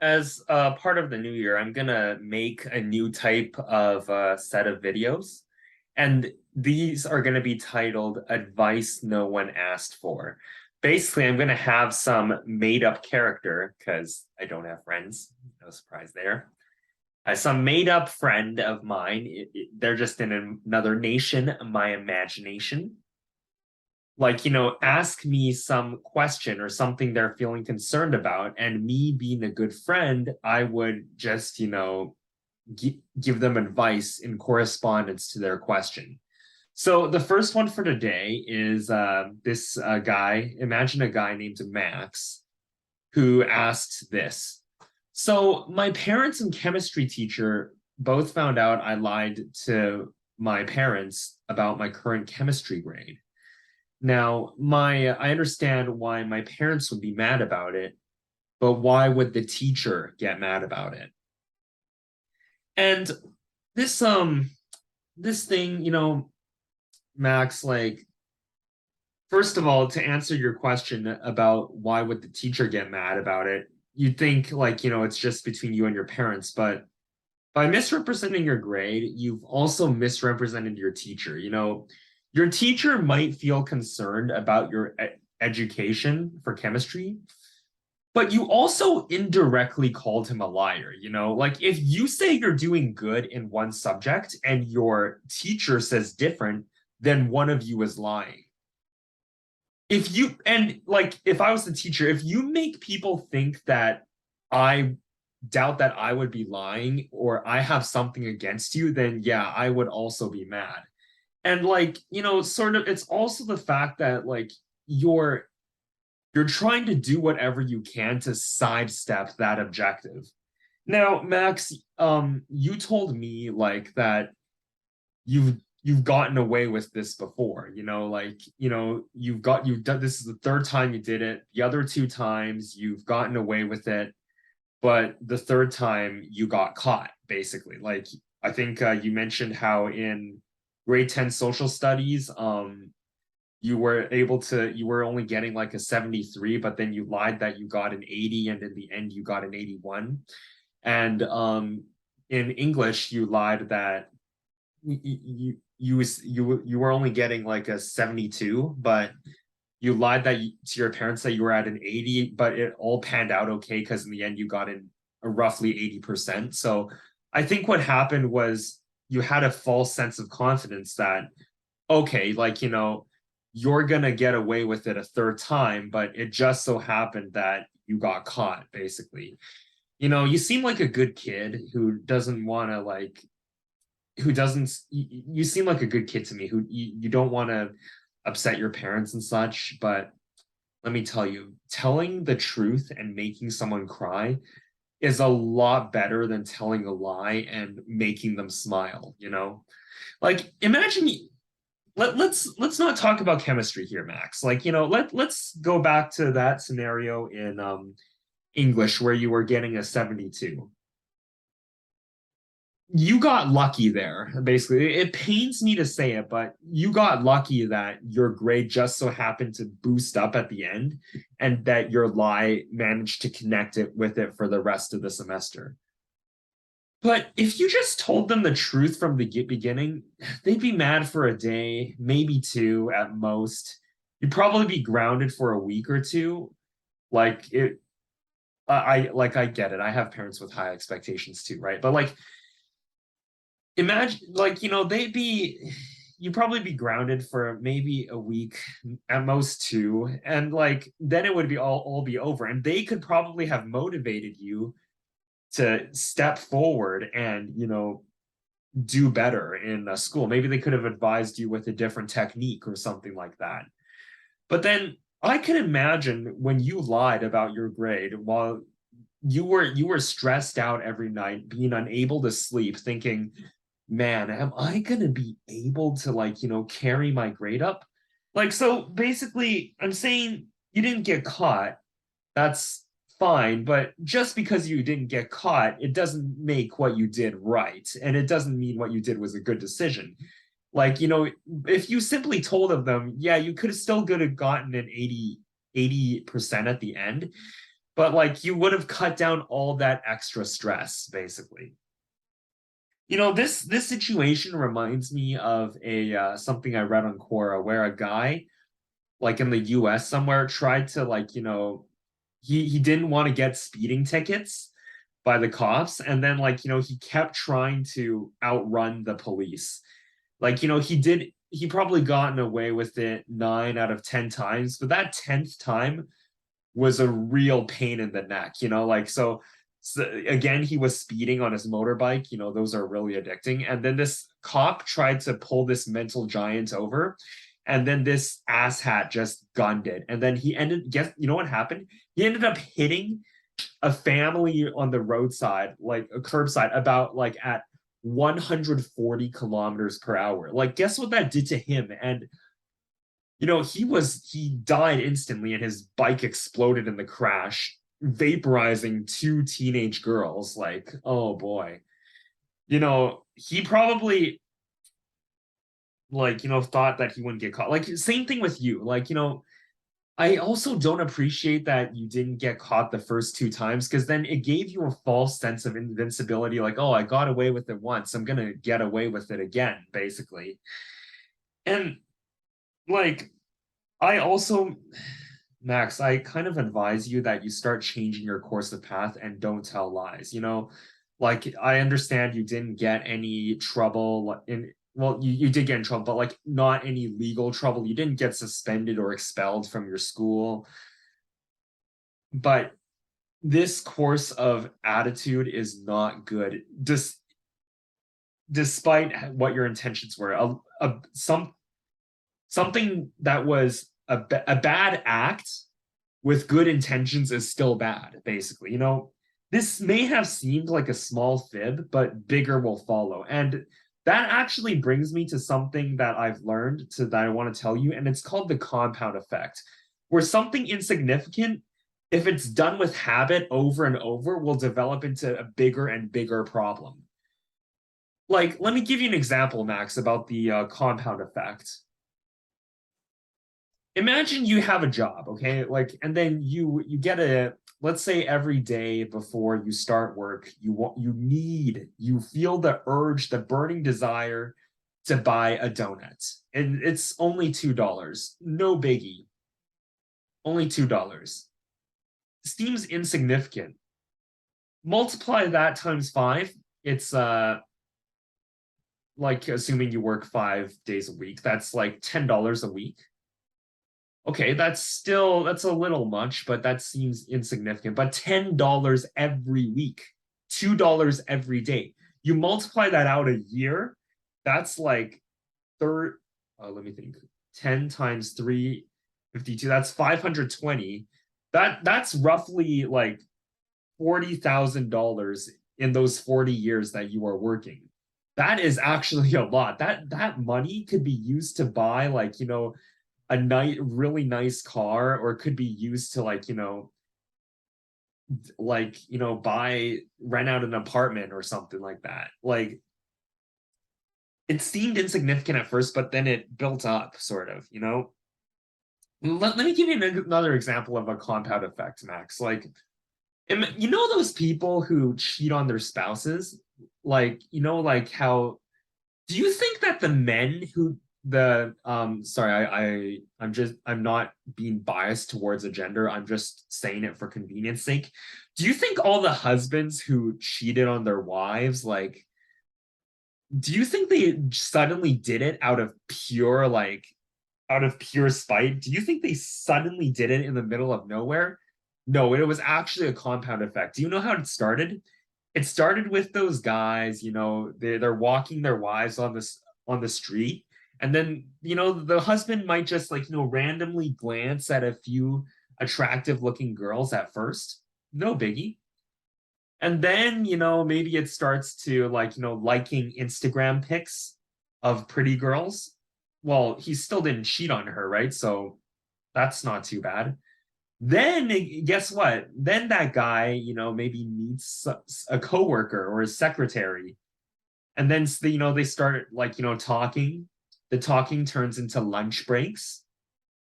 As part of the new year, I'm gonna make a new type of set of videos, and these are gonna be titled Advice No One Asked For. Basically, I'm gonna have some made-up character, because I don't have friends, no surprise there. Some made-up friend of mine, they're just in another nation, my imagination. Like, ask me some question or something they're feeling concerned about, and me being a good friend, I would just, give them advice in correspondence to their question. So the first one for today is this guy. Imagine a guy named Max who asked this. So my parents and chemistry teacher both found out I lied to my parents about my current chemistry grade. Now, my I understand why my parents would be mad about it, but why would the teacher get mad about it? And this this thing, Max, like, first of all, to answer your question about why would the teacher get mad about it, you'd think, like, it's just between you and your parents, but by misrepresenting your grade, you've also misrepresented your teacher. Your teacher might feel concerned about your education for chemistry, but you also indirectly called him a liar. Like, if you say you're doing good in one subject and your teacher says different, then one of you is lying. If I was the teacher, if you make people think that I doubt that I would be lying or I have something against you, then yeah, I would also be mad. And, like, sort of, it's also the fact that, like, you're you're trying to do whatever you can to sidestep that objective. Now, Max, you told me, like, that you've gotten away with this before. You've done this is the third time you did it. The other two times you've gotten away with it, but the third time you got caught, basically. Like, I think you mentioned how in grade 10 social studies, you were only getting like a 73, but then you lied that you got an 80, and in the end you got an 81. And in English, you lied that you were only getting like a 72, but you lied to your parents that you were at an 80, but it all panned out okay because in the end you got in a roughly 80%. So I think what happened was you had a false sense of confidence that, okay, like, you're gonna get away with it a third time, but it just so happened that you got caught, basically. You seem like a good kid who doesn't want to, like, who doesn't you seem like a good kid to me, who you don't want to upset your parents and such, but let me tell you, telling the truth and making someone cry is a lot better than telling a lie and making them smile. Like, imagine, let's not talk about chemistry here, Max. Like, let's go back to that scenario in English where you were getting a 72. You got lucky there, basically. It pains me to say it, but you got lucky that your grade just so happened to boost up at the end, and that your lie managed to connect it with it for the rest of the semester. But if you just told them the truth from the beginning, they'd be mad for a day, maybe two at most. You'd probably be grounded for a week or two. Like, I get it. I have parents with high expectations too, right? But, like, imagine, like, you'd probably be grounded for maybe a week, at most two, and, like, then it would be all be over, and they could probably have motivated you to step forward and, do better in a school. Maybe they could have advised you with a different technique or something like that. But then I can imagine when you lied about your grade while you were stressed out every night, being unable to sleep, thinking, man, am I gonna be able to, like, carry my grade up? Like, so basically, I'm saying you didn't get caught. That's fine, but just because you didn't get caught, it doesn't make what you did right, and it doesn't mean what you did was a good decision. Like, if you simply told of them, yeah, you could have still could have gotten an 80% at the end, but like you would have cut down all that extra stress, basically. This situation reminds me of a something I read on Quora where a guy like in the US somewhere tried to like, he didn't want to get speeding tickets by the cops, and then like, he kept trying to outrun the police. Like, he probably gotten away with it 9 out of 10 times, but that 10th time was a real pain in the neck, like so again, he was speeding on his motorbike, those are really addicting. And then this cop tried to pull this mental giant over, and then this asshat just gunned it. And then guess you know what happened? He ended up hitting a family on the roadside, like a curbside, about like at 140 kilometers per hour. Like, guess what that did to him? And he died instantly, and his bike exploded in the crash, vaporizing 2 teenage girls. Like, oh boy. He probably like, thought that he wouldn't get caught. Like, same thing with you. Like, I also don't appreciate that you didn't get caught the first 2 times, because then it gave you a false sense of invincibility. Like, oh, I got away with it once, I'm gonna get away with it again, basically. And like, I also, Max, I kind of advise you that you start changing your course of path and don't tell lies. Like, I understand you didn't get any trouble in, well, you did get in trouble, but like not any legal trouble. You didn't get suspended or expelled from your school. But this course of attitude is not good. Despite what your intentions were, something that was a bad act with good intentions is still bad, basically. This may have seemed like a small fib, but bigger will follow. And that actually brings me to something that I've learned that I want to tell you, and it's called the compound effect, where something insignificant, if it's done with habit over and over, will develop into a bigger and bigger problem. Like, let me give you an example, Max, about the compound effect. Imagine you have a job, okay? Like, and then you get let's say every day before you start work, you feel the urge, the burning desire to buy a donut. And it's only $2. No biggie. Only $2. Seems insignificant. Multiply that times 5, it's like, assuming you work 5 days a week, that's like $10 a week. Okay, that's a little much, but that seems insignificant. But $10 every week, $2 every day. You multiply that out a year, that's like let me think. 10 times 352, that's 520. That's roughly like $40,000 in those 40 years that you are working. That is actually a lot. That money could be used to buy, like, a really nice car, or it could be used to like, rent out an apartment or something like that. Like, it seemed insignificant at first, but then it built up, sort of. Let me give you another example of a compound effect, Max. Like, those people who cheat on their spouses? Like, like how, do you think that the men who the sorry, I'm not being biased towards a gender, I'm just saying it for convenience sake. Do you think all the husbands who cheated on their wives, like, do you think they suddenly did it out of pure spite? Do you think they suddenly did it in the middle of nowhere? No, it was actually a compound effect. Do you know how it started? It started with those guys, they're walking their wives on the street, and then the husband might just like randomly glance at a few attractive looking girls at first, no biggie. And then maybe it starts to like liking Instagram pics of pretty girls. Well, he still didn't cheat on her, right? So that's not too bad. Then guess what? Then that guy, maybe meets a coworker or a secretary, and then they start like talking. The talking turns into lunch breaks,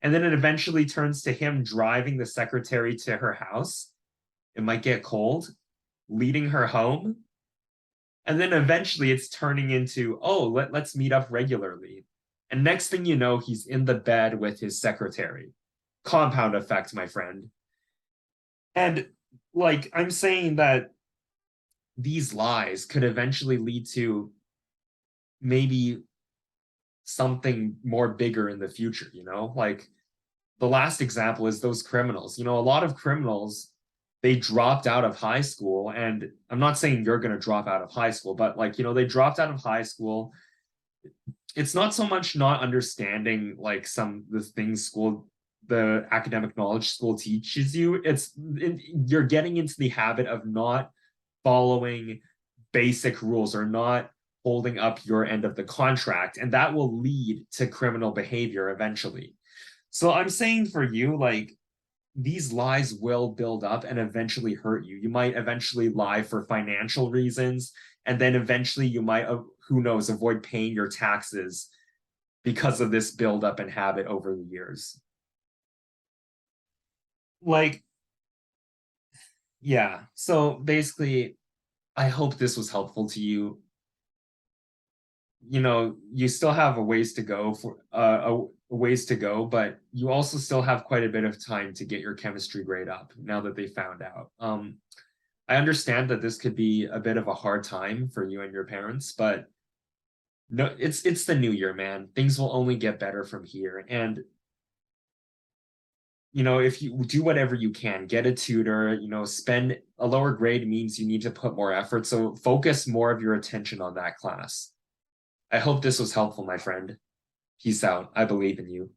and then it eventually turns to him driving the secretary to her house. it might get cold, leading her home. And then eventually it's turning into, oh, let's meet up regularly. And next thing you know, he's in the bed with his secretary. Compound effect, my friend. And like, I'm saying that these lies could eventually lead to maybe something more bigger in the future, you know? Like, the last example is those criminals. You know, a lot of criminals, they dropped out of high school. And I'm not saying you're going to drop out of high school, but like, you know, they dropped out of high school. It's not so much not understanding like some the things school, the academic knowledge school teaches you. You're getting into the habit of not following basic rules or not holding up your end of the contract. And that will lead to criminal behavior eventually. So I'm saying for you, like, these lies will build up and eventually hurt you. You might eventually lie for financial reasons, and then eventually you might, who knows, avoid paying your taxes because of this buildup and habit over the years. Like, yeah. So basically, I hope this was helpful to you. You know, you still have a ways to go for a ways to go, but you also still have quite a bit of time to get your chemistry grade up now that they found out. I understand that this could be a bit of a hard time for you and your parents, but no, it's the new year, man. Things will only get better from here. And you know, if you do whatever you can, get a tutor, you know, spend a lower grade means you need to put more effort. So focus more of your attention on that class. I hope this was helpful, my friend. Peace out. I believe in you.